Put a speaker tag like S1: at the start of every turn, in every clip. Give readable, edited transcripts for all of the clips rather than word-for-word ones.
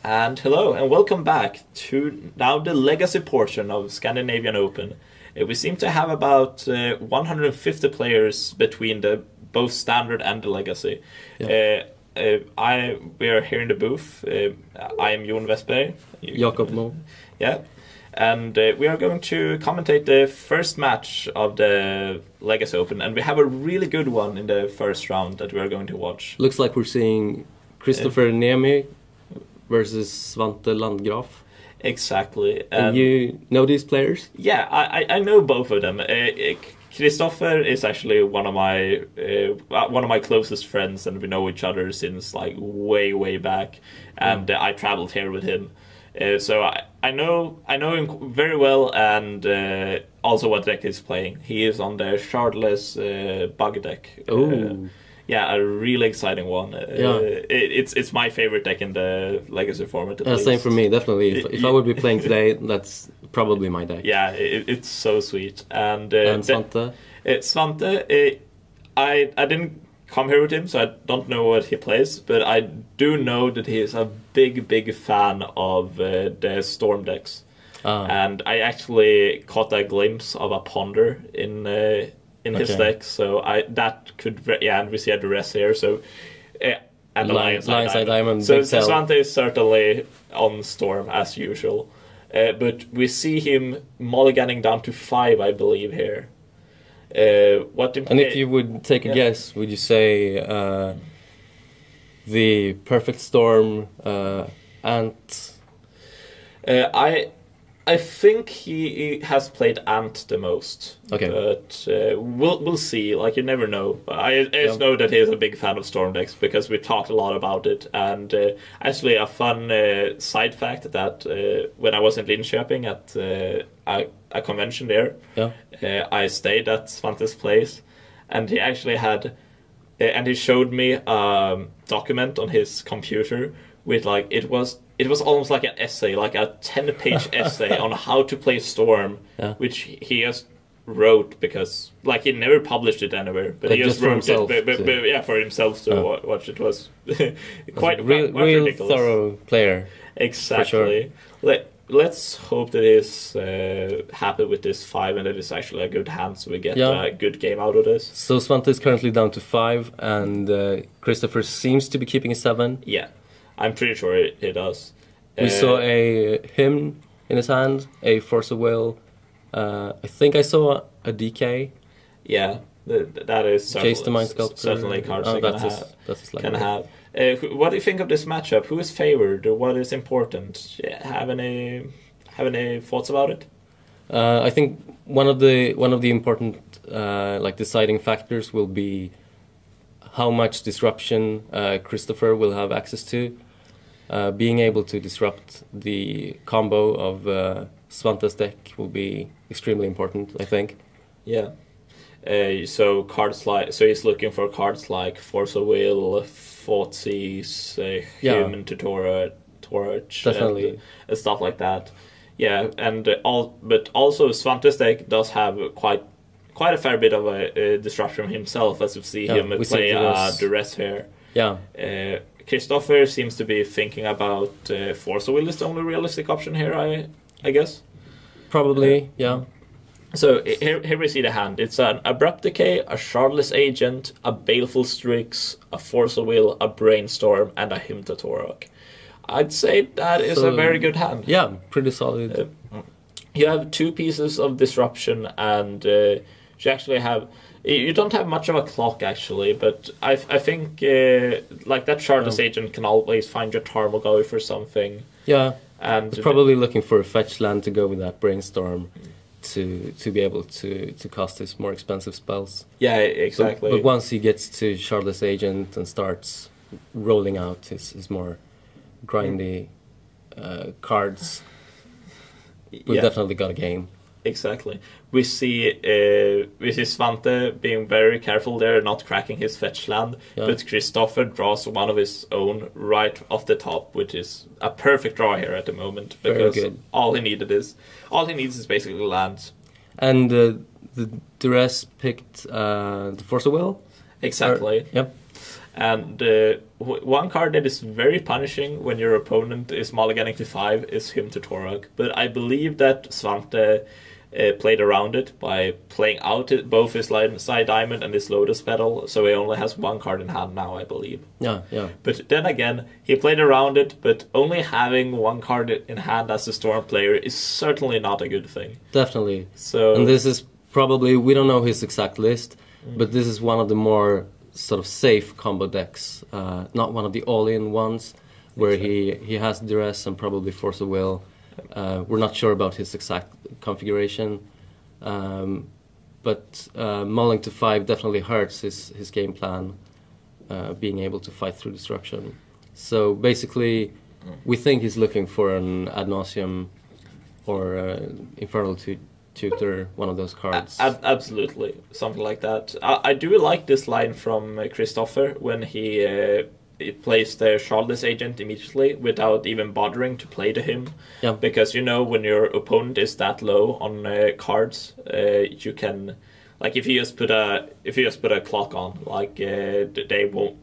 S1: And hello, and welcome back to now the legacy portion of Scandinavian Open. We seem to have about 150 players between the both standard and the legacy.
S2: Yeah.
S1: We are here in the booth. I am Jon Westberg.
S2: Jakob Mo.
S1: Yeah. And we are going to commentate the first match of the Legacy Open, and we have a really good one in the first round that we are going to watch.
S2: Looks like we're seeing Christoffer Niemi versus Svante Landgraf.
S1: Exactly.
S2: And you know these players?
S1: Yeah, I know both of them. Christoffer is actually one of my closest friends, and we know each other since like way back. And I traveled here with him. So I know him very well, and also what deck he's playing. He is on the Shardless bug deck.
S2: Oh,
S1: yeah, a really exciting one. It's my favorite deck in the Legacy format.
S2: Same for me, definitely. If I would be playing today, that's probably my deck.
S1: Yeah, it's so sweet. And
S2: Svante?
S1: Svante, I didn't come here with him, so I don't know what he plays, but I do know that he is a big fan of the Storm decks. And I actually caught a glimpse of a Ponder in his deck, so that could and we see a Duress here, so and the Lionside Diamond. So Svante is certainly on Storm as usual, but we see him mulliganing down to 5, I believe here. And
S2: if you would take a guess, would you say the Perfect Storm Ant?
S1: I think he has played Ant the most.
S2: Okay,
S1: but we'll see. Like, you never know. I just know that he is a big fan of Storm decks because we talked a lot about it. And actually, a fun side fact that when I was in Linköping at a convention there, I stayed at Svante's place, and he actually had, and he showed me a document on his computer with like it was almost like an essay, like a 10-page essay on how to play Storm, which he just wrote because, like, he never published it anywhere, but he just wrote it, for himself to watch. It was quite
S2: real
S1: ridiculous.
S2: Thorough player.
S1: Exactly. Sure. Let's hope that he's happy with this 5 and that it's actually a good hand, so we get a good game out of this.
S2: So Svante is currently down to 5, and Christoffer seems to be keeping a 7.
S1: Yeah. I'm pretty sure it does.
S2: We saw a hymn in his hand, a Force of Will. I think I saw a DK.
S1: Yeah, that is certainly cards they can have. What do you think of this matchup? Who is favored? What is important? Have any thoughts about it?
S2: I think one of the important deciding factors will be how much disruption Christoffer will have access to. Being able to disrupt the combo of Svante's deck will be extremely important, I think.
S1: Yeah. So he's looking for cards like Force of Will, Thoughtseize, Human to Torch,
S2: definitely,
S1: and stuff like that. Yeah, but also Svante's deck does have quite a fair bit of a disruption himself, as we see him play Duress here.
S2: Yeah.
S1: Christoffer seems to be thinking about Force of Will is the only realistic option here, I guess.
S2: Probably, yeah.
S1: So here we see the hand. It's an Abrupt Decay, a Shardless Agent, a Baleful Strix, a Force of Will, a Brainstorm, and a Hymn to Torok. I'd say that is a very good hand.
S2: Yeah, pretty solid.
S1: You have 2 pieces of disruption, and you actually have... You don't have much of a clock, actually, but I think like that Shardless Agent can always find your Tarmogoyf for something.
S2: Yeah,
S1: and
S2: probably looking for a fetch land to go with that Brainstorm to be able to cast his more expensive spells.
S1: Yeah, exactly.
S2: But once he gets to Shardless Agent and starts rolling out his more grindy cards, we've definitely got a game.
S1: Exactly. We see Svante being very careful there, not cracking his fetch land, but Christoffer draws one of his own right off the top, which is a perfect draw here at the moment, because all he needs is basically lands.
S2: And the Duress picked the Force of Will?
S1: Exactly.
S2: Yep.
S1: And one card that is very punishing when your opponent is mulliganing to 5 is Hymn to Torag. But I believe that Svante played around it by playing out both his side diamond and his lotus petal, so he only has one card in hand now, I believe.
S2: Yeah.
S1: But then again, he played around it, but only having one card in hand as a Storm player is certainly not a good thing.
S2: Definitely.
S1: So,
S2: and this is probably, we don't know his exact list, but this is one of the more sort of safe combo decks, not one of the all-in ones where he has duress and probably force of will. We're not sure about his exact configuration, but mulling to 5 definitely hurts his game plan, being able to fight through disruption. So basically, we think he's looking for an Ad Nauseam or Infernal Tutor, one of those cards.
S1: Absolutely, something like that. I do like this line from Christoffer when he plays the Shardless agent immediately without even bothering to play to him.
S2: Yeah.
S1: Because when your opponent is that low on cards, you can, like, if you just put a clock on, like they won't,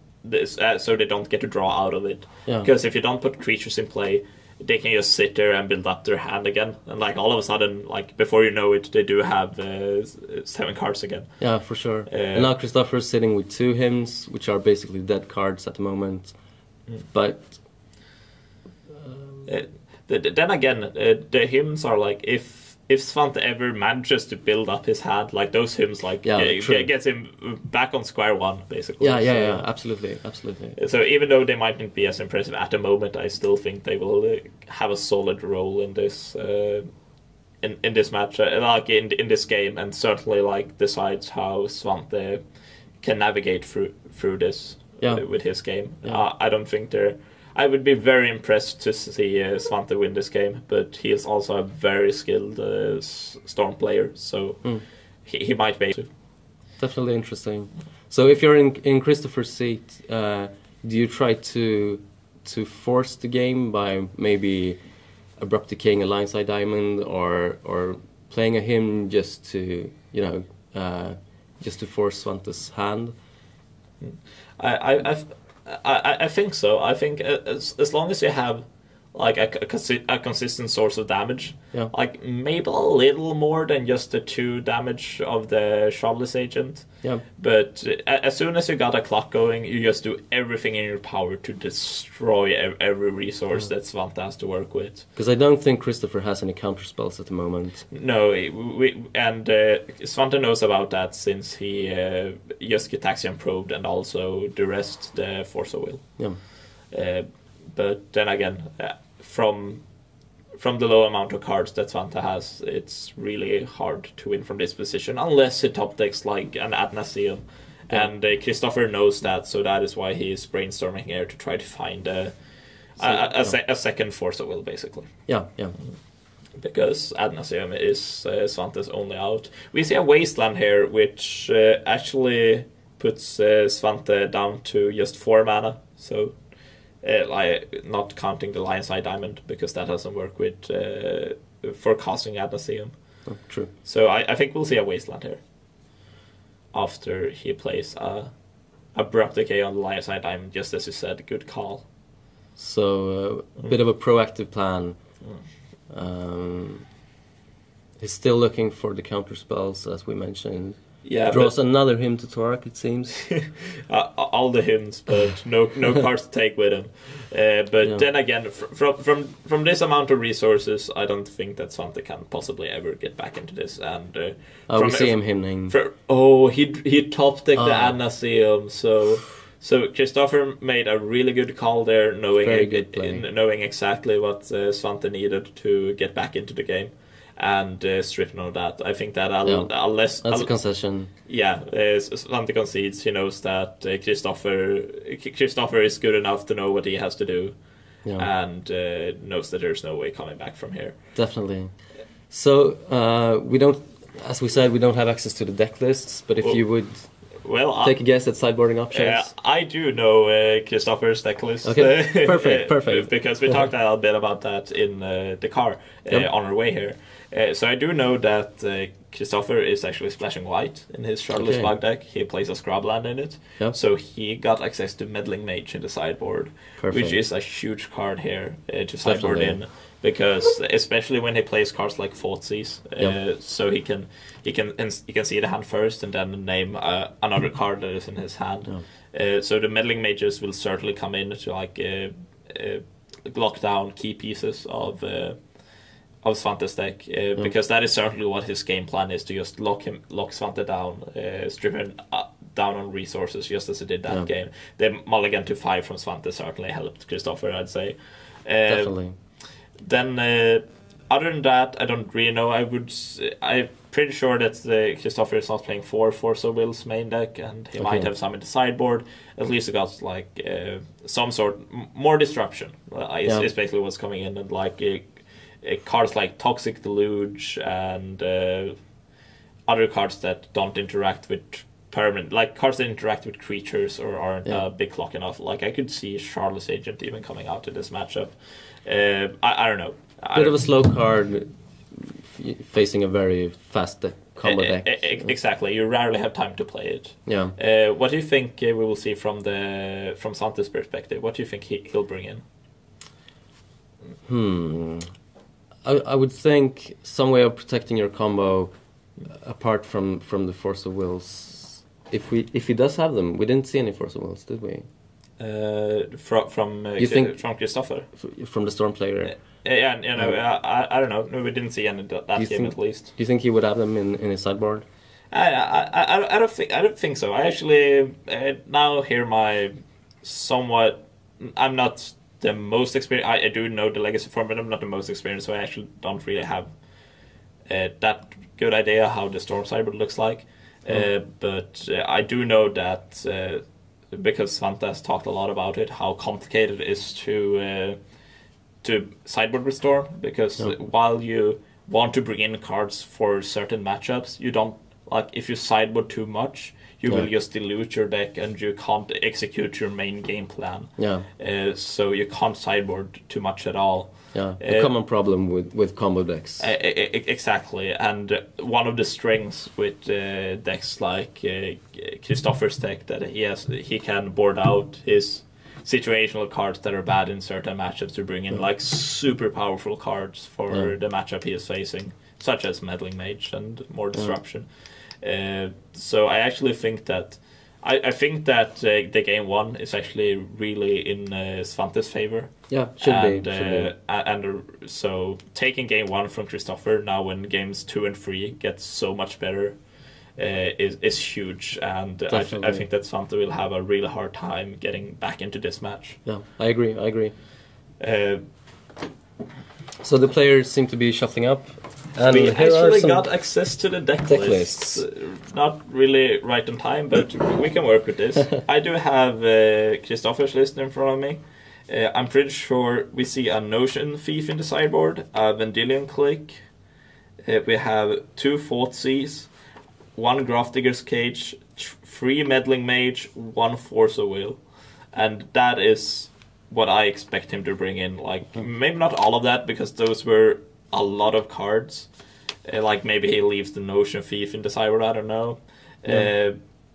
S1: so they don't get to draw out of it.
S2: Yeah.
S1: Because if you don't put creatures in play, they can just sit there and build up their hand again, and like all of a sudden, like before you know it, they do have 7 cards again.
S2: Yeah, for sure. And now Christoffer is sitting with 2 hymns, which are basically dead cards at the moment. But
S1: then again, the hymns are like, if Svante ever manages to build up his hand, like those hymns, like gets him back on square one, basically.
S2: Yeah, absolutely.
S1: So even though they might not be as impressive at the moment, I still think they will have a solid role in this in this match, like in this game, and certainly like decides how Svante can navigate through this with his game.
S2: Yeah.
S1: I don't think I would be very impressed to see Svante win this game, but he is also a very skilled Storm player, so he might be.
S2: Definitely interesting. So if you're in Christoffer's seat, do you try to force the game by maybe abrupt decaying a lineside diamond or playing a hymn just to force Svante's hand?
S1: I think so. I think as long as you have like a consistent source of damage, like maybe a little more than just the 2 damage of the Shardless agent.
S2: Yeah.
S1: But as soon as you got a clock going, you just do everything in your power to destroy every resource that Svante has to work with.
S2: Because I don't think Christoffer has any counter spells at the moment.
S1: No, Svante knows about that since he just Gitaxian probed and also duressed the Force of Will.
S2: Yeah.
S1: But then again, from the low amount of cards that Svante has, it's really hard to win from this position unless he top decks like an Ad Nauseam. And Christoffer knows that, so that is why he is brainstorming here to try to find a second Force of Will, basically.
S2: Yeah.
S1: Because Ad Nauseam is Svante's only out. We see a Wasteland here, which actually puts Svante down to just 4 mana, so like not counting the Lionside Diamond, because that doesn't work with for casting Ad Nauseam.
S2: Oh, true.
S1: So I think we'll see a Wasteland here after he plays a Abrupt Decay on the Lionside Diamond, just as you said. Good call.
S2: So a bit of a proactive plan. He's still looking for the counter spells, as we mentioned.
S1: Yeah,
S2: draws another hymn to Torag, it seems.
S1: All the hymns, but no cards to take with him. Then again, from this amount of resources, I don't think that Svante can possibly ever get back into this. And
S2: we see him hymning.
S1: He top decked the Ad Nauseam, so Christoffer made a really good call there, knowing exactly what Svante needed to get back into the game. And stripping of that, I think that unless
S2: that's a concession.
S1: Yeah, Svante concedes. He knows that Christoffer is good enough to know what he has to do, and knows that there's no way coming back from here.
S2: Definitely. So we don't, as we said, we don't have access to the deck lists. But if you would,
S1: Well,
S2: take a guess at sideboarding options?
S1: I do know Christoffer's deck list.
S2: Okay, perfect.
S1: Because we talked a little bit about that in the car on our way here. So I do know that Christoffer is actually splashing white in his Shardless bug deck. He plays a Scrubland in it.
S2: Yep.
S1: So he got access to Meddling Mage in the sideboard, which is a huge card here to sideboard in. Because especially when he plays cards like Thoughtseize, so he can see the hand first and then name another card that is in his hand. So the Meddling Mages will certainly come in to like lock down key pieces of Svante's deck, because that is certainly what his game plan is, to just lock Svante down, strip him down on resources, just as he did that game. The mulligan to 5 from Svante certainly helped Christoffer, I'd say.
S2: Definitely.
S1: Then, other than that, I don't really know. I'm pretty sure that Christoffer is not playing 4 Force of Will's main deck, and he might have some in the sideboard. At least he got like some sort more disruption. It's basically what's coming in, and like cards like Toxic Deluge and other cards that don't interact with permanent, like cards that interact with creatures or aren't big clock enough. Like I could see Shardless Agent even coming out in this matchup. I don't know.
S2: Bit of a slow card facing a very fast combo deck.
S1: Exactly. You rarely have time to play it.
S2: Yeah.
S1: What do you think we will see from Svante's perspective? What do you think he'll bring in?
S2: I would think some way of protecting your combo apart from the Force of Wills. If he does have them, we didn't see any Force of Wills, did we?
S1: From Christoffer?
S2: From the Storm player.
S1: I don't know. No, we didn't see any that game at least.
S2: Do you think he would have them in his sideboard?
S1: I don't think so. I actually now hear my somewhat. I'm not the most experienced. I do know the Legacy form, but I'm not the most experienced, so I actually don't really have that good idea how the Storm sideboard looks like. But I do know that. Because Svante has talked a lot about it, how complicated it is to sideboard with Storm. Because while you want to bring in cards for certain matchups, you don't like if you sideboard too much, you will just dilute your deck and you can't execute your main game plan. So you can't sideboard too much at all.
S2: A common problem with combo decks.
S1: Exactly, and one of the strengths with decks like Christoffer's deck that he can board out his situational cards that are bad in certain matchups to bring in like super powerful cards for the matchup he is facing, such as Meddling Mage and more disruption. So I actually think that I think that the game 1 is actually really in Svante's favor.
S2: Should be.
S1: And so taking game 1 from Christoffer now when games 2 and 3 get so much better is huge, and I think that Svante will have a really hard time getting back into this match.
S2: I agree. So the players seem to be shuffling up. And
S1: we actually got access to the deck lists. Not really right on time, but we can work with this. I do have Christoffer's list in front of me. I'm pretty sure we see a Notion Thief in the sideboard, a Vendilion Click. We have 2 Thoughtseize, 1 Grafdigger's Cage, 3 Meddling Mage, 1 Force of Will. And that is what I expect him to bring in. Like maybe not all of that, because those were a lot of cards. Like maybe he leaves the Notion Thief in the sideboard, I don't know.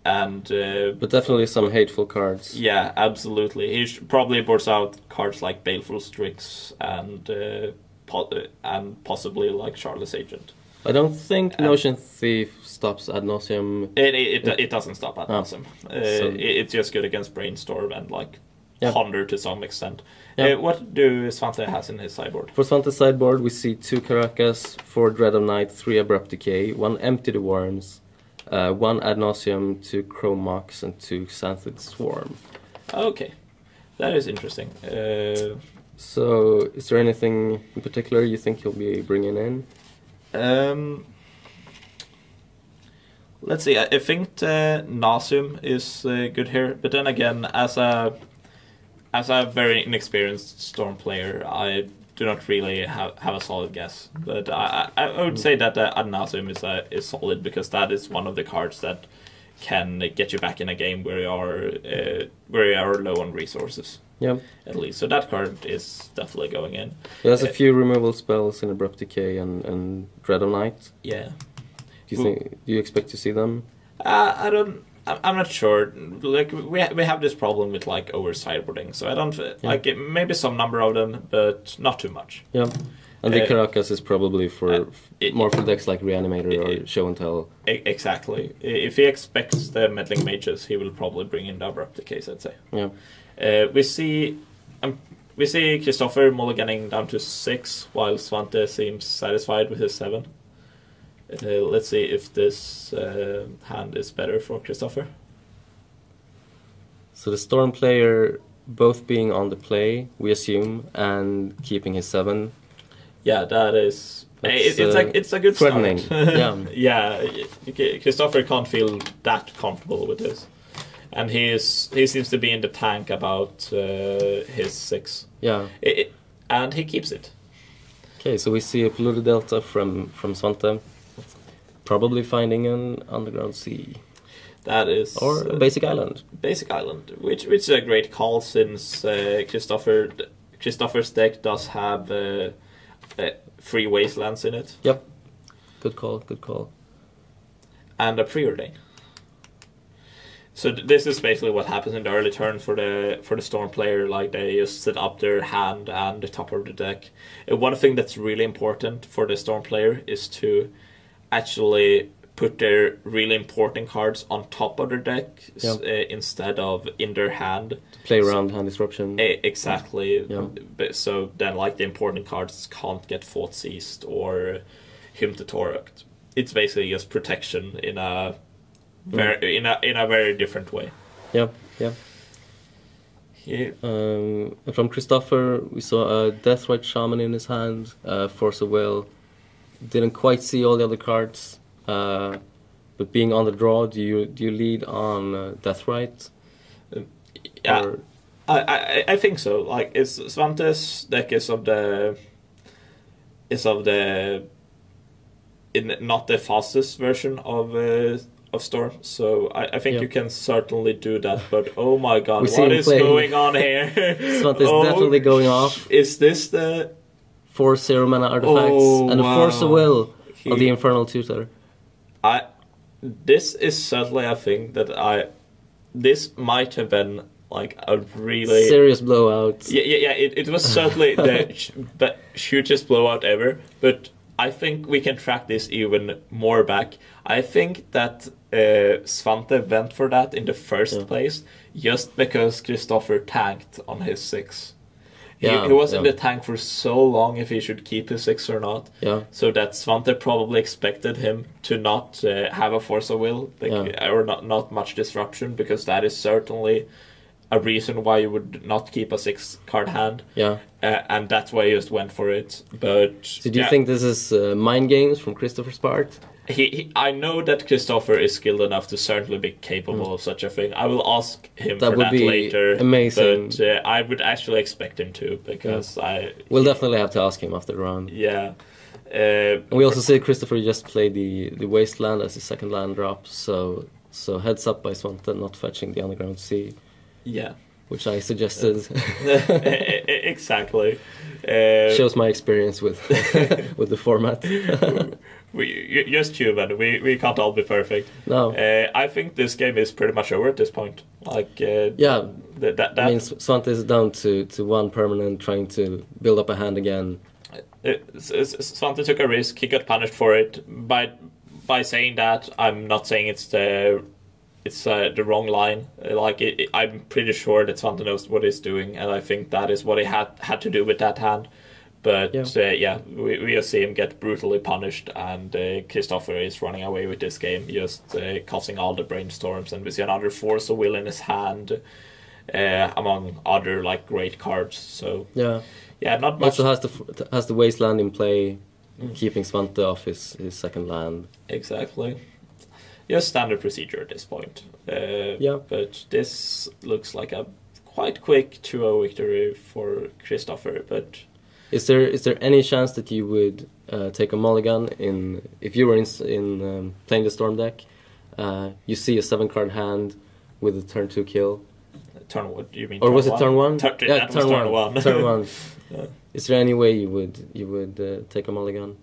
S1: But
S2: definitely some hateful cards.
S1: Yeah, absolutely. He probably boards out cards like Baleful Strix and possibly like Shardless Agent.
S2: I don't think Notion Thief stops ad nauseam.
S1: It doesn't stop ad nauseam. It's just good against Brainstorm and like Ponder to some extent. What do Svante has in his sideboard? For
S2: Svante's sideboard, we see 2 Caracas, 4 Dread of Night, 3 Abrupt Decay, 1 Empty the Worms, 1 Ad Nauseam, 2 Chrome Mox, and 2 Xanthid Swarm.
S1: Okay, that is interesting.
S2: So, is there anything in particular you think he'll be bringing in?
S1: Let's see. I think Nasum is good here, but then again, as a very inexperienced Storm player, I do not really have a solid guess. But I would say that Ad Nauseam is solid, because that is one of the cards that can get you back in a game where you are low on resources.
S2: Yeah.
S1: At least. So that card is definitely going in.
S2: There's a few removal spells in Abrupt Decay and Dread of Night.
S1: Yeah.
S2: Do you expect to see them?
S1: I'm not sure. Like we have this problem with like over sideboarding, so I don't like maybe some number of them, but not too much.
S2: Yeah. And the Caracas is probably for more for decks like Reanimator or Show and Tell.
S1: Exactly. If he expects the Meddling Mages, he will probably bring in the Abrupt Decays, I'd say.
S2: Yeah.
S1: We see Christoffer mulliganing down to 6, while Svante seems satisfied with his 7. Let's see if this hand is better for Christoffer.
S2: So the Storm player both being on the play, we assume, and keeping his 7.
S1: Yeah, that is. It's a good
S2: threatening.
S1: Start.
S2: Yeah.
S1: Yeah, Christoffer can't feel that comfortable with this. And he seems to be in the tank about his 6.
S2: Yeah.
S1: And he keeps it.
S2: Okay, so we see a polluted delta from Svante. Probably finding an underground sea.
S1: That is...
S2: Or a basic island.
S1: Basic island, which is a great call since Christoffer's deck does have 3 wastelands in it.
S2: Yep. Good call.
S1: And a preordain. So this is basically what happens in the early turn for the Storm player. Like they just set up their hand and the top of the deck. One thing that's really important for the Storm player is to actually put their really important cards on top of their deck instead of in their hand.
S2: To play around hand disruption.
S1: Exactly.
S2: Yeah.
S1: So then like the important cards can't get fought seized or Hymn to Torakt. It's basically just protection in a very different way.
S2: Yeah. From Christoffer, we saw a Deathrite Shaman in his hand, Force of Will. Didn't quite see all the other cards, but being on the draw, do you lead on Deathrite?
S1: Yeah, I think so. Like it's Svante's deck is not the fastest version of Storm, so I think you can certainly do that. But oh my god, what is going on here?
S2: Svante is definitely going off.
S1: Is this the
S2: 4 0 mana artifacts and a Force of Will of the Infernal Tutor?
S1: This is certainly a thing that this might have been like a really
S2: serious blowout.
S1: Yeah. It was certainly the hugest blowout ever. But I think we can track this even more back. I think that Svante went for that in the first place just because Christoffer tanked on his 6. He was in the tank for so long if he should keep his 6 or not. Yeah. So that Svante probably expected him to not have a Force of Will or not much disruption, because that is certainly a reason why you would not keep a 6-card hand. Yeah. And that's why he just went for it. But
S2: so do you think this is mind games from Christoffer's part?
S1: I know that Christoffer is skilled enough to certainly be capable of such a thing. I will ask him for that later.
S2: Amazing.
S1: But I would actually expect him to, because
S2: we'll definitely have to ask him after the round.
S1: Yeah.
S2: And we also see Christoffer just play the Wasteland as his second land drop, so heads up by Svante not fetching the Underground Sea.
S1: Yeah.
S2: Which I suggested.
S1: Exactly.
S2: Shows my experience with with the format.
S1: You're just human. We can't all be perfect.
S2: No.
S1: I think this game is pretty much over at this point. Like
S2: I mean, Svante is down to 1 permanent, trying to build up a hand again.
S1: Svante took a risk. He got punished for it. By saying that, I'm not saying it's the wrong line. I'm pretty sure that Svante knows what he's doing, and I think that is what he had to do with that hand. But we just see him get brutally punished, and Christoffer is running away with this game, just causing all the brainstorms, and we see another Force of Will in his hand, among other like great cards. So not much.
S2: Also has the Wasteland in play, keeping Svante off his second land.
S1: Exactly. Just standard procedure at this point. But this looks like a quite quick 2-0 victory for Christoffer. But
S2: is there any chance that you would take a mulligan if you were in playing the Storm deck You see a 7-card hand with a turn 2 kill.
S1: Turn what do you mean?
S2: Or was it turn 1?
S1: Yeah, turn 1.
S2: Turn 1.
S1: Yeah.
S2: Is there any way you would take a mulligan?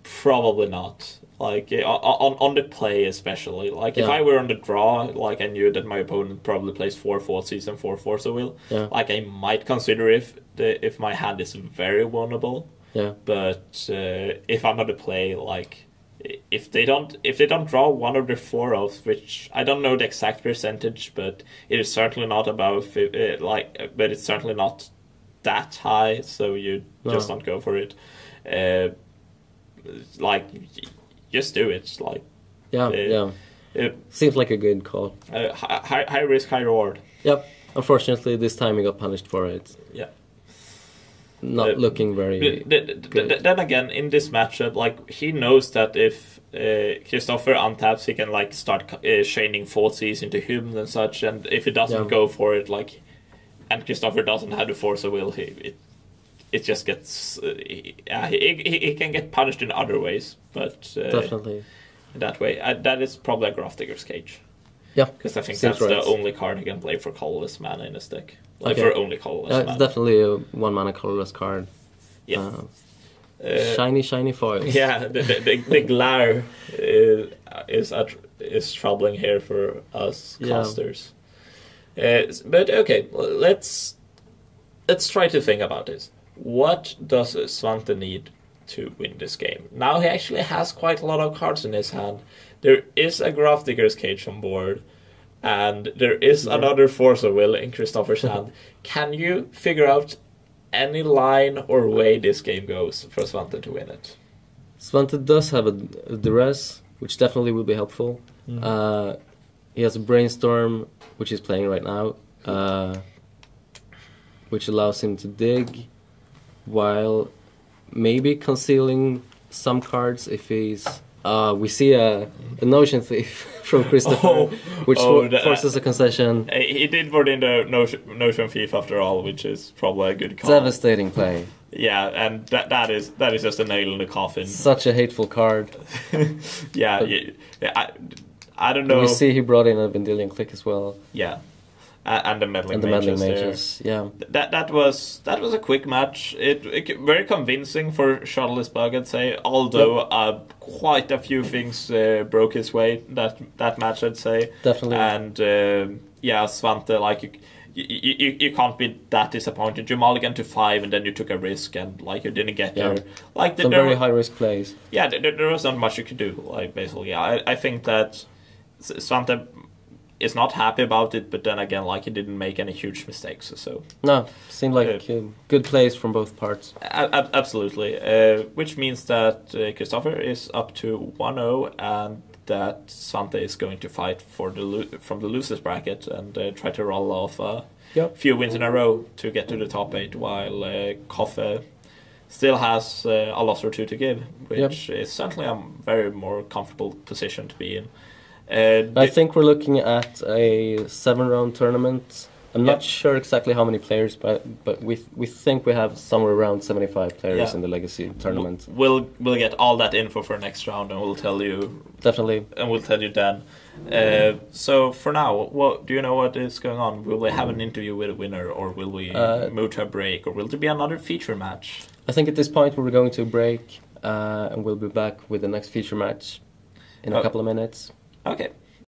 S1: Probably not. Like on the play especially. Like if I were on the draw, like I knew that my opponent probably plays 4 Thoughtseize and 4 Force of Will.
S2: Yeah.
S1: Like I might consider if my hand is very vulnerable.
S2: Yeah.
S1: But if I'm on the play, like if they don't draw one of the 4 elves, which I don't know the exact percentage, but it is certainly not above but it's certainly not that high, so you just don't go for it. Like just do it. Like
S2: seems like a good call.
S1: High risk, high reward.
S2: Yep. Unfortunately, this time he got punished for it.
S1: Yeah.
S2: Not looking very good.
S1: Then again, in this matchup, like he knows that if Christoffer untaps, he can like start chaining Thoughtseize into him and such. And if he doesn't go for it, like, and Christoffer doesn't have the Force of Will, it just gets he can get punished in other ways, but
S2: definitely
S1: that way that is probably a Grafdigger's Cage.
S2: Yeah,
S1: because I think that's the only card he can play for colorless mana in his deck. Like for only colorless mana.
S2: It's definitely a 1-mana colorless card.
S1: Yeah.
S2: Shiny foils.
S1: Yeah, the glare is troubling here for us casters. But okay, let's try to think about this. What does Svante need to win this game? Now he actually has quite a lot of cards in his hand. There is a Grafdigger's Cage on board, and there is another Force of Will in Christoffer's hand. Can you figure out any line or way this game goes for Svante to win it?
S2: Svante does have a duress, which definitely will be helpful. He has a Brainstorm, which he's playing right now, which allows him to dig, while maybe concealing some cards if he's... we see a Notion Thief from Christoffer, which forces a concession.
S1: He did put in the Notion Thief after all, which is probably a good call.
S2: Devastating play.
S1: Yeah, and that is just a nail in the coffin.
S2: Such a hateful card.
S1: I don't know.
S2: We see he brought in a Vendilion Click as well.
S1: Yeah. And the meddling
S2: mages. Yeah.
S1: That was a quick match. It very convincing for Shardless Bug, I'd say. Although quite a few things broke his way that match, I'd say.
S2: Definitely.
S1: And Svante, like you can't be that disappointed. You mulligan to 5 and then you took a risk and like you didn't get there. Like
S2: some very high risk plays.
S1: Yeah, there was not much you could do. Like basically, I think that Svante is not happy about it, but then again, like he didn't make any huge mistakes. So
S2: no, seemed like good plays from both parts.
S1: Absolutely, which means that Christoffer is up to 1-0, and that Svante is going to fight for from the losers bracket and try to roll off a few wins in a row to get to the top 8, while Koffe still has a loss or two to give, which is certainly a very more comfortable position to be in.
S2: I think we're looking at a 7-round tournament. I'm not sure exactly how many players, but we think we have somewhere around 75 players in the Legacy tournament.
S1: We'll get all that info for next round, and we'll tell you
S2: definitely.
S1: And we'll tell you then. So for now, what do you know what is going on? Will we have an interview with a winner, or will we move to a break, or will there be another feature match?
S2: I think at this point we're going to break, and we'll be back with the next feature match in a couple of minutes.
S1: Okay.